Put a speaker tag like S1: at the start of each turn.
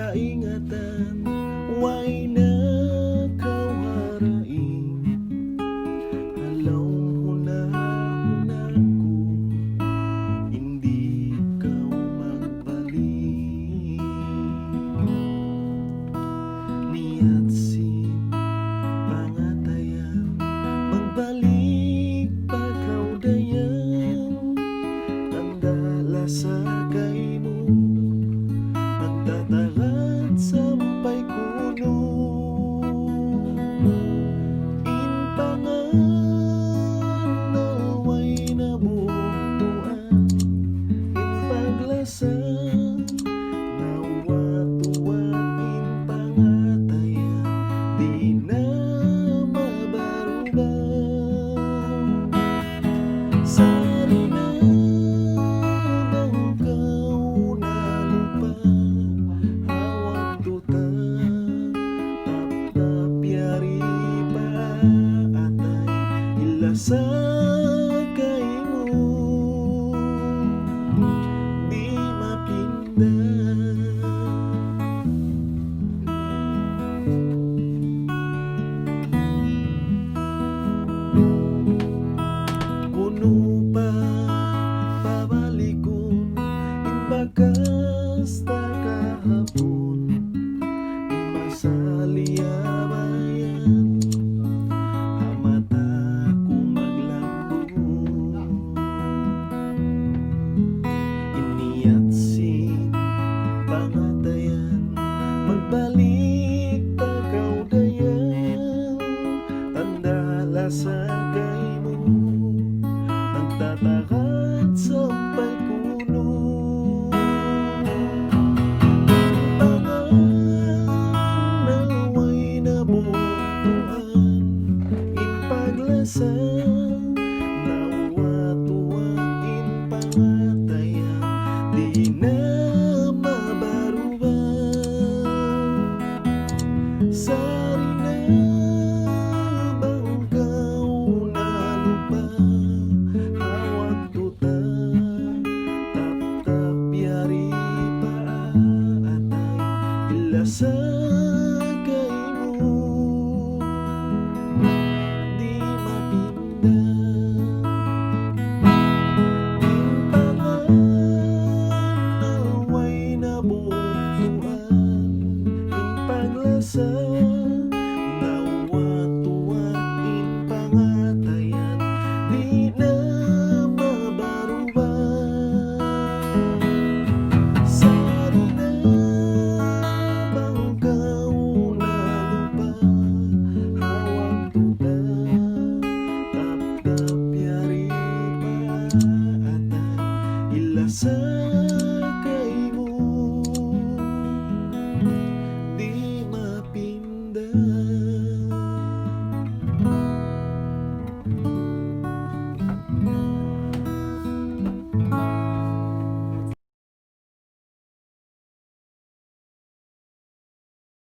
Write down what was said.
S1: kaingatan, way nakawaraing halaw huna-huna ko, hindi ikaw magbalik. Niyatsin pangatayan, magbalik pagkaw dayan, andala sa kay mo, nagtatagat sampay kuno. Inpangan naway nabutuan, inpaglasan nawatuwag, inpangatayan, di na mabaruban. Sari na bangkaw na lupa, hawag tuta, tap-tap yari pa atay, ilasa kay mo, di mapindan. Kuno pa pabalikon, inbakas ta kahapon, inmasaliabayan, hamata ko maglambon. Iniyatsin pangatayan, magbalik pagkaw dayan, andala sa kay mo, nagtatakat sampay kuno. Inpangan naway nabutuan, inpaglasan nawatuwag, inpangatayan, di na mabaruban. Sari na bangkaw na lupa, hawag tuta, tap-tap yari pa atay, ilasa